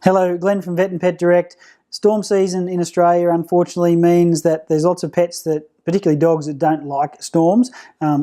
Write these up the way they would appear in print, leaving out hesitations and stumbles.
Hello, Glenn from Vet and Pet Direct. Storm season in Australia unfortunately means that there's lots of pets that, particularly dogs, that don't like storms.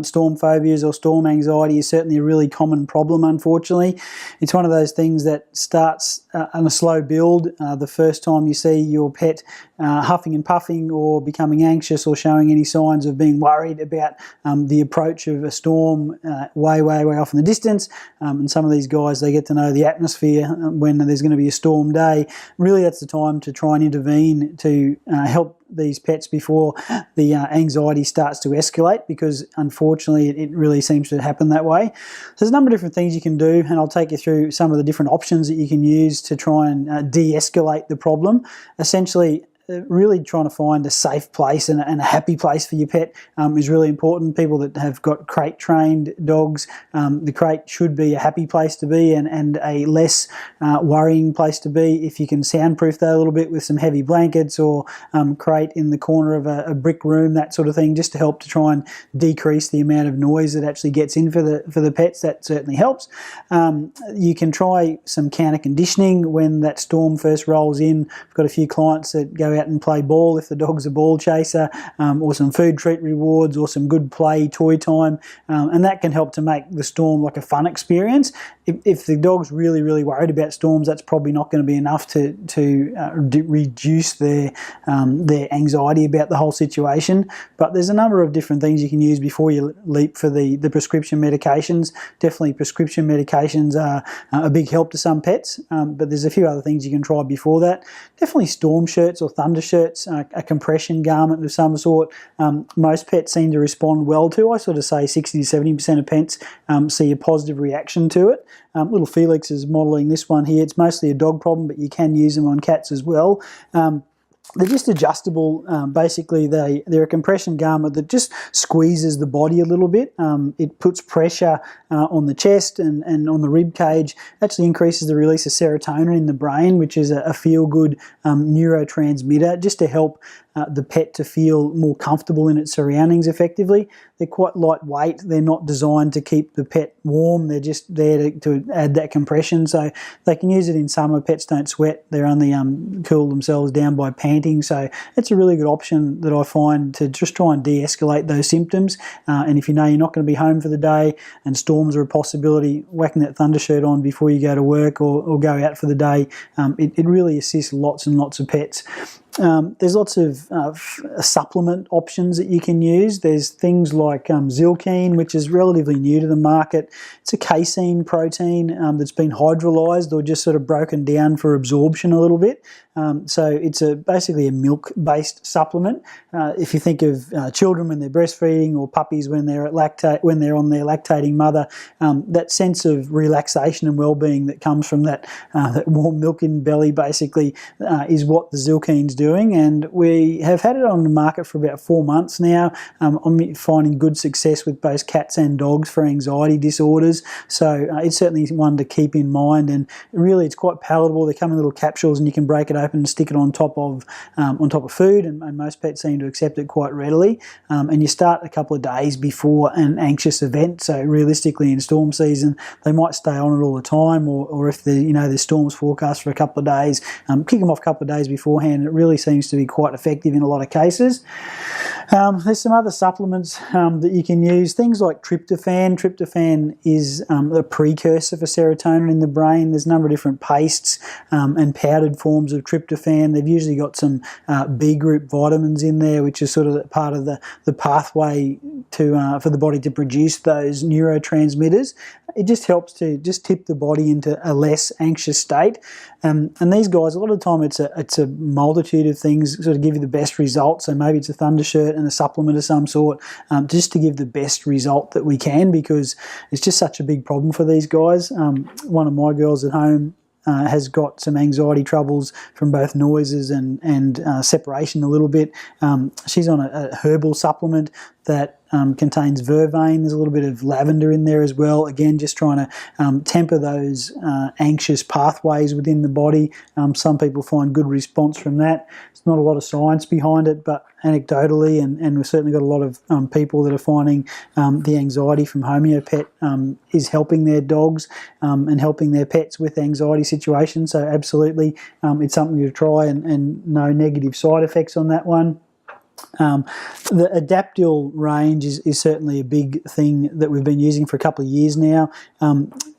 Storm phobias or storm anxiety is certainly a really common problem, unfortunately. It's one of those things that starts on a slow build. The first time you see your pet huffing and puffing or becoming anxious or showing any signs of being worried about the approach of a storm way off in the distance. And some of these guys, they get to know the atmosphere when there's going to be a storm day. Really, that's the time to try and intervene to help these pets before the anxiety starts to escalate, because unfortunately it really seems to happen that way. So there's a number of different things you can do, and I'll take you through some of the different options that you can use to try and de-escalate the problem. Essentially, really trying to find a safe place and a happy place for your pet is really important. People that have got crate trained dogs, the crate should be a happy place to be and a less worrying place to be. If you can soundproof that a little bit with some heavy blankets or crate in the corner of a brick room, that sort of thing, just to help to try and decrease the amount of noise that actually gets in for the pets, that certainly helps. You can try some counter conditioning when that storm first rolls in. I've got a few clients that go out and play ball if the dog's a ball chaser, or some food treat rewards, or some good play toy time, and that can help to make the storm like a fun experience. If the dog's really worried about storms, that's probably not going to be enough to reduce their anxiety about the whole situation. But there's a number of different things you can use before you leap for the prescription medications. Definitely prescription medications are a big help to some pets, but there's a few other things you can try before that. Definitely storm shirts or thunder shirts, a compression garment of some sort. Most pets seem to respond well to. I sort of say 60 to 70% of pets see a positive reaction to it. Little Felix is modelling this one here. It's mostly a dog problem, but you can use them on cats as well. They're just adjustable. Basically, they're a compression garment that just squeezes the body a little bit. It puts pressure on the chest and on the rib cage. Actually increases the release of serotonin in the brain, which is a feel-good neurotransmitter, just to help the pet to feel more comfortable in its surroundings effectively. They're quite lightweight. They're not designed to keep the pet warm. They're just there to add that compression. So they can use it in summer. Pets don't sweat. They're only cool themselves down by panting. So it's a really good option that I find to just try and de-escalate those symptoms. And if you know you're not going to be home for the day and storms are a possibility, whacking that thunder shirt on before you go to work or go out for the day, it really assists lots and lots of pets. There's lots of supplement options that you can use. There's things like Zilkine, which is relatively new to the market. It's a casein protein that's been hydrolyzed or just sort of broken down for absorption a little bit. So it's basically a milk-based supplement. If you think of children when they're breastfeeding, or puppies when they're on their lactating mother, that sense of relaxation and well-being that comes from that warm milk in belly basically is what the Zilkine's doing. And we have had it on the market for about 4 months now. I'm finding good success with both cats and dogs for anxiety disorders. So it's certainly one to keep in mind. And really, it's quite palatable. They come in little capsules, and you can break it open and stick it on top of food, and most pets seem to accept it quite readily. And you start a couple of days before an anxious event. So realistically, in storm season, they might stay on it all the time, or if there's storms forecast for a couple of days, kick them off a couple of days beforehand. It really seems to be quite effective in a lot of cases. There's some other supplements that you can use, things like tryptophan. Tryptophan is a precursor for serotonin in the brain. There's a number of different pastes and powdered forms of tryptophan. They've usually got some B group vitamins in there, which is sort of part of the pathway for the body to produce those neurotransmitters. It just helps to just tip the body into a less anxious state. And these guys, a lot of the time, it's a multitude of things sort of give you the best result. So maybe it's a thunder shirt and a supplement of some sort, just to give the best result that we can, because it's just such a big problem for these guys. One of my girls at home has got some anxiety troubles from both noises and separation a little bit. She's on a herbal supplement that contains vervain. There's a little bit of lavender in there as well. Again, just trying to temper those anxious pathways within the body. Some people find good response from that. There's not a lot of science behind it, but anecdotally, and we've certainly got a lot of people that are finding the anxiety from Homeopet is helping their dogs and helping their pets with anxiety situations. So absolutely, it's something to try, and no negative side effects on that one. The Adaptil range is certainly a big thing that we've been using for a couple of years now.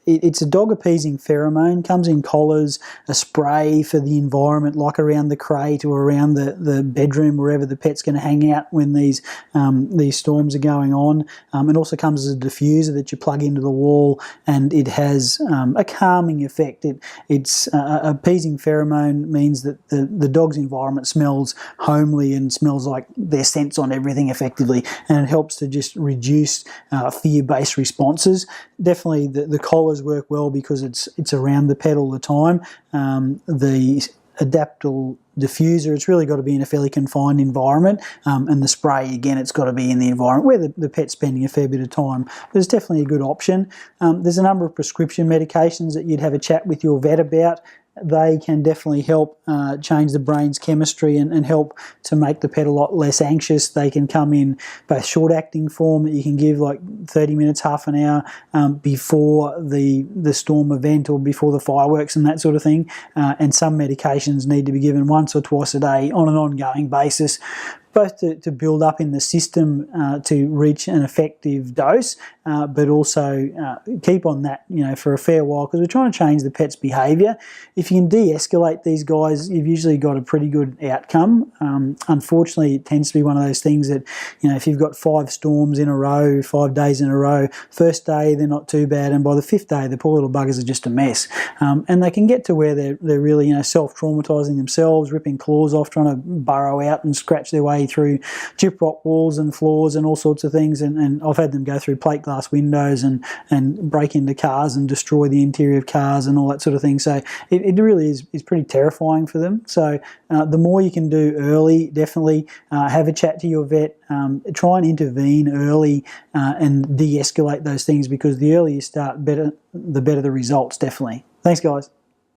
It's a dog-appeasing pheromone, comes in collars, a spray for the environment, like around the crate or around the bedroom, wherever the pet's going to hang out when these storms are going on. It also comes as a diffuser that you plug into the wall, and it has a calming effect. It's appeasing pheromone means that the dog's environment smells homely and smells like their scent's on everything effectively, and it helps to just reduce fear-based responses. Definitely the collars work well because it's around the pet all the time. The Adaptil diffuser, it's really got to be in a fairly confined environment, and the spray, again, it's got to be in the environment where the pet's spending a fair bit of time. But it's definitely a good option. There's a number of prescription medications that you'd have a chat with your vet about. They can definitely help change the brain's chemistry and help to make the pet a lot less anxious. They can come in both short-acting form that you can give like 30 minutes, half an hour before the storm event or before the fireworks and that sort of thing. And some medications need to be given once or twice a day on an ongoing basis, both to build up in the system to reach an effective dose, but also keep on that, for a fair while, because we're trying to change the pet's behaviour. If you can de-escalate these guys, you've usually got a pretty good outcome. Unfortunately, it tends to be one of those things that, if you've got 5 storms in a row, 5 days in a row, first day they're not too bad, and by the 5th day the poor little buggers are just a mess. And they can get to where they're really self-traumatising themselves, ripping claws off, trying to burrow out and scratch their way through gyprock walls and floors and all sorts of things, and I've had them go through plate glass windows and break into cars and destroy the interior of cars and all that sort of thing. So it really is pretty terrifying for them. So the more you can do early, definitely have a chat to your vet, try and intervene early and de-escalate those things, because the earlier you start, the better the results, definitely. Thanks, guys.